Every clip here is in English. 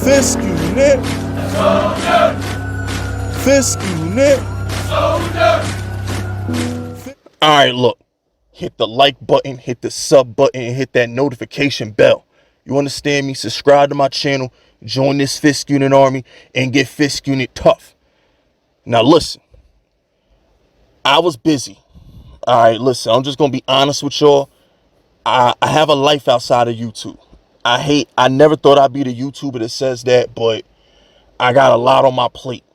Fisk unit. Fisk unit. All right, look. Hit the like button, hit the sub button, and hit that notification bell. You understand me? Subscribe to my channel, join this Fisk Unit army, and get Fisk Unit tough. Now listen, I was busy. All right, listen, I'm just going to be honest with y'all. I have a life outside of YouTube. I never thought I'd be the YouTuber that says that, but I got a lot on my plate.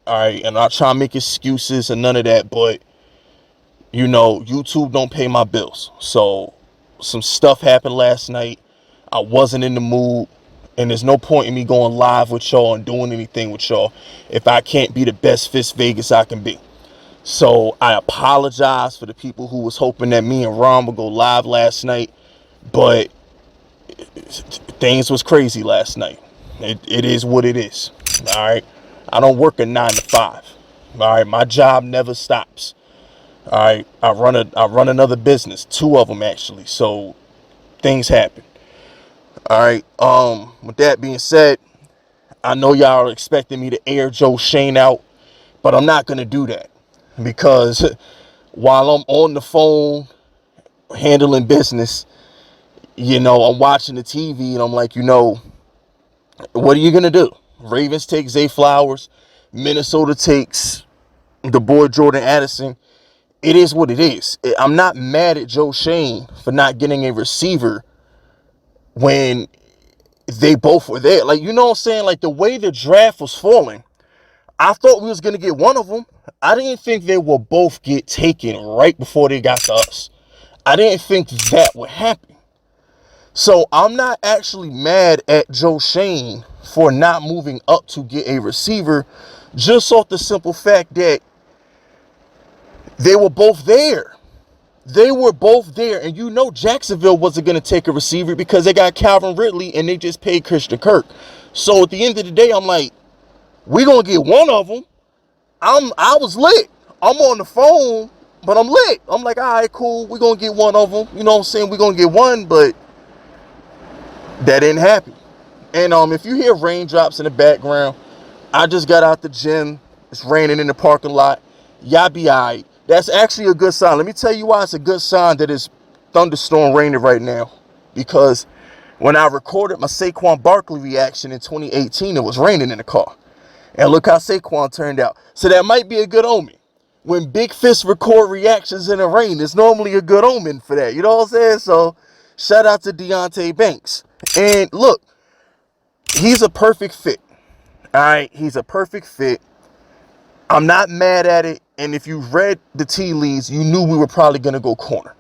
All right, and I'm not trying to make excuses and none of that, but you know, YouTube don't pay my bills. So some stuff happened last night. I wasn't in the mood, and there's no point in me going live with y'all and doing anything with y'all if I can't be the best Fist Vegas I can be. So I apologize for the people who was hoping that me and Ron would go live last night, but things was crazy last night. It is what it is. All right. I don't work a 9 to 5. All right. My job never stops. All right. I run another business, 2 of them actually. So things happen. All right. With that being said, I know y'all are expecting me to air Joe Schoen out, but I'm not gonna do that because while I'm on the phone handling business, you know, I'm watching the TV and I'm like, you know, what are you gonna do? Ravens take Zay Flowers, Minnesota takes the boy Jordan Addison. It is what it is. I'm not mad at Joe Schoen for not getting a receiver when they both were there. Like, you know what I'm saying? Like, the way the draft was falling, I thought we was going to get one of them. I didn't think they will both get taken right before they got to us. I didn't think that would happen. So I'm not actually mad at Joe Schoen for not moving up to get a receiver, just off the simple fact that they were both there. They were both there, and you know Jacksonville wasn't going to take a receiver because they got Calvin Ridley and they just paid Christian Kirk. So at the end of the day, I'm like, we going to get one of them. I was lit. I'm on the phone, but I'm lit. I'm like, all right, cool. We're going to get one of them. You know what I'm saying? We're going to get one, but that didn't happen. And if you hear raindrops in the background, I just got out the gym. It's raining in the parking lot. Y'all be all right. That's actually a good sign. Let me tell you why it's a good sign that it's thunderstorm raining right now. Because when I recorded my Saquon Barkley reaction in 2018, it was raining in the car. And look how Saquon turned out. So that might be a good omen. When Big Fist record reactions in the rain, it's normally a good omen for that. You know what I'm saying? So shout out to Deonte Banks. And look, he's a perfect fit. All right, he's a perfect fit. I'm not mad at it. And if you read the tea leaves, you knew we were probably going to go corner.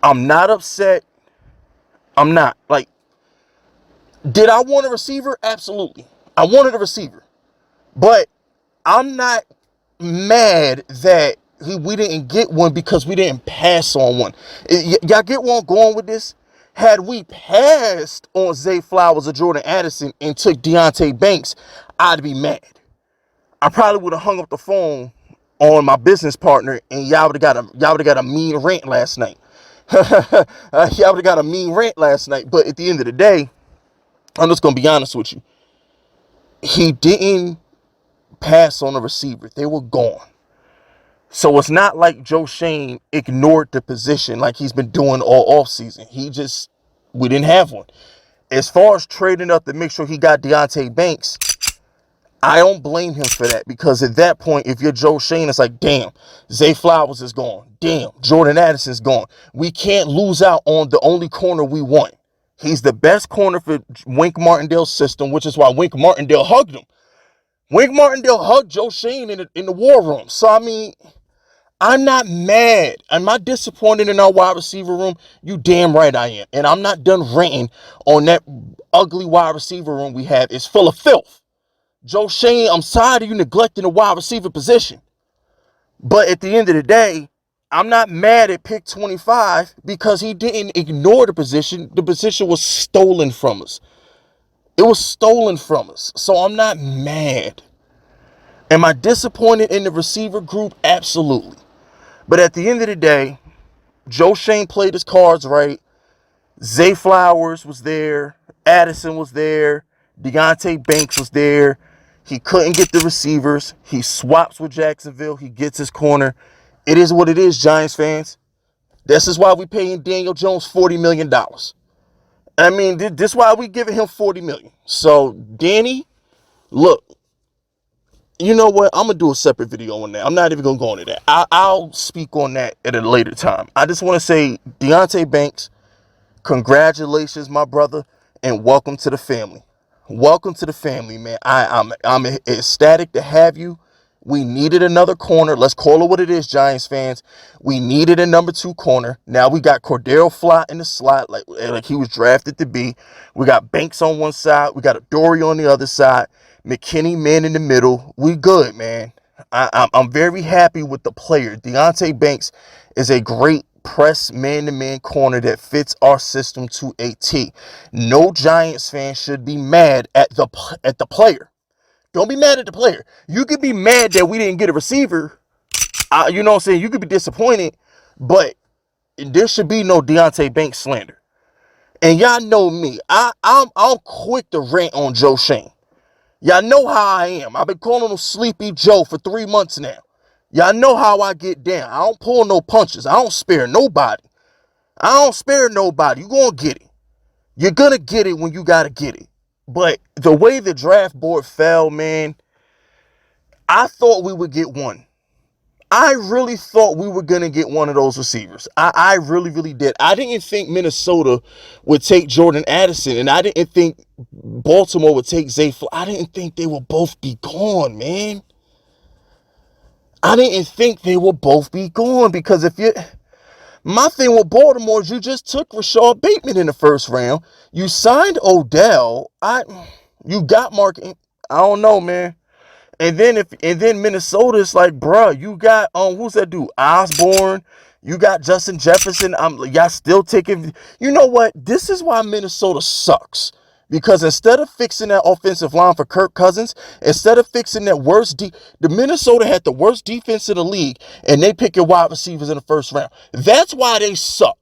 I'm not upset. I'm not. Like, did I want a receiver? Absolutely. I wanted a receiver. But I'm not mad that we didn't get one because we didn't pass on one. Y'all get where I'm going with this? Had we passed on Zay Flowers or Jordan Addison and took Deonte Banks, I'd be mad. I probably would have hung up the phone on my business partner, and y'all would have got a mean rant last night. Y'all would have got a mean rant last night. But at the end of the day, I'm just gonna be honest with you. He didn't pass on a receiver. They were gone. So it's not like Joe Schoen ignored the position like he's been doing all offseason. We didn't have one. As far as trading up to make sure he got Deonte Banks, I don't blame him for that, because at that point, if you're Joe Schoen, it's like, damn, Zay Flowers is gone. Damn, Jordan Addison's gone. We can't lose out on the only corner we want. He's the best corner for Wink Martindale's system, which is why Wink Martindale hugged him. Wink Martindale hugged Joe Schoen in the war room. So, I mean, I'm not mad. Am I disappointed in our wide receiver room? You damn right I am. And I'm not done ranting on that ugly wide receiver room we have. It's full of filth. Joe Schoen, I'm sorry you neglecting the wide receiver position. But at the end of the day, I'm not mad at pick 25 because he didn't ignore the position. The position was stolen from us. It was stolen from us. So I'm not mad. Am I disappointed in the receiver group? Absolutely. But at the end of the day, Joe Schoen played his cards right. Zay Flowers was there. Addison was there. Deonte Banks was there. He couldn't get the receivers. He swaps with Jacksonville. He gets his corner. It is what it is, Giants fans. This is why we paying Daniel Jones $40 million. I mean, this is why we giving him $40 million. So, Danny, look, you know what? I'm going to do a separate video on that. I'm not even going to go into that. I'll speak on that at a later time. I just want to say, Deonte Banks, congratulations, my brother, and welcome to the family. Welcome to the family, man. I'm ecstatic to have you. We needed another corner. Let's call it what it is, Giants fans. We needed a number 2 corner. Now we got Cordell Flott in the slot, like he was drafted to be. We got Banks on one side. We got Adoree on the other side. McKinney, man, in the middle. We good, man. I'm very happy with the player. Deonte Banks is a great press man-to-man corner that fits our system to a T. No Giants fan should be mad at the player. Don't be mad at the player. You could be mad that we didn't get a receiver. You know what I'm saying? You could be disappointed, but there should be no Deonte Banks slander. And y'all know me. I'm quick to rant on Joe Schoen. Y'all know how I am. I've been calling him Sleepy Joe for 3 months now. Y'all know how I get down. I don't pull no punches. I don't spare nobody. You're going to get it. You're going to get it when you got to get it. But the way the draft board fell, man, I thought we would get one. I really thought we were going to get one of those receivers. I really, really did. I didn't think Minnesota would take Jordan Addison, and I didn't think Baltimore would take Zay Flowers. I didn't think they would both be gone, man. I didn't think they would both be gone because my thing with Baltimore is you just took Rashad Bateman in the first round. You signed Odell. You got Mark. I don't know, man. And then Minnesota's like, bruh, you got who's that dude? Osborne. You got Justin Jefferson. Y'all still taking. You know what? This is why Minnesota sucks. Because instead of fixing that offensive line for Kirk Cousins, instead of fixing that the Minnesota had the worst defense in the league, and they pick your wide receivers in the first round. That's why they suck.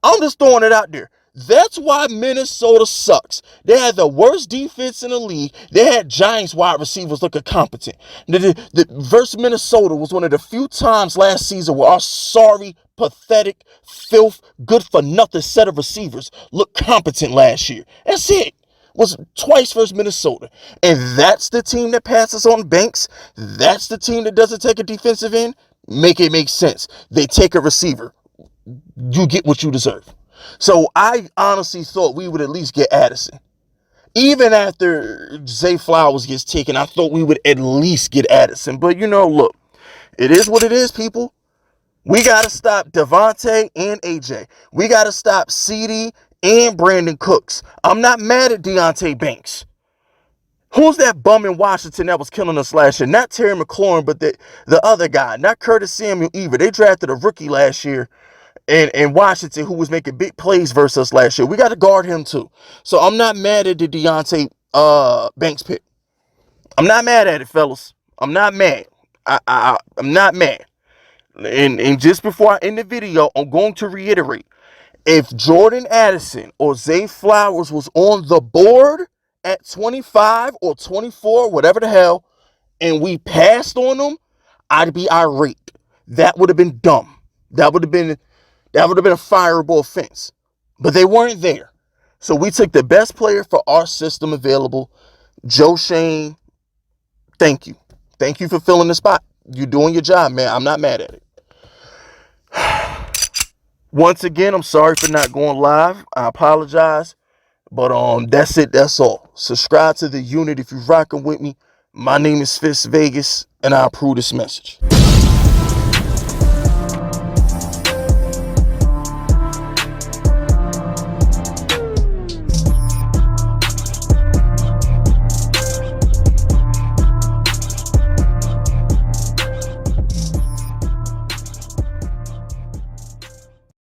I'm just throwing it out there. That's why Minnesota sucks. They had the worst defense in the league. They had Giants wide receivers looking competent. The versus Minnesota was one of the few times last season where our sorry, pathetic, filth, good-for-nothing set of receivers looked competent last year. That's it. Was twice versus Minnesota. And that's the team that passes on Banks. That's the team that doesn't take a defensive end. Make it make sense. They take a receiver. You get what you deserve. So I honestly thought we would at least get Addison. Even after Zay Flowers gets taken, I thought we would at least get Addison. But, look, it is what it is, people. We got to stop Devontae and AJ. We got to stop CeeDee and Brandon Cooks. I'm not mad at Deonte Banks. Who's that bum in Washington that was killing us last year? Not Terry McLaurin, but the other guy. Not Curtis Samuel either. They drafted a rookie last year in Washington who was making big plays versus us last year. We got to guard him too. So I'm not mad at the Deonte Banks pick. I'm not mad at it, fellas. I'm not mad. I'm not mad. And just before I end the video, I'm going to reiterate. If Jordan Addison or Zay Flowers was on the board at 25 or 24, whatever the hell, and we passed on them, I'd be irate. That would have been dumb. That would have been a fireable offense. But they weren't there. So we took the best player for our system available. Joe Schoen, thank you. Thank you for filling the spot. You're doing your job, man. I'm not mad at it. Once again, I'm sorry for not going live. I apologize. But that's it. That's all. Subscribe to the unit if you're rocking with me. My name is Fist Vegas, and I approve this message.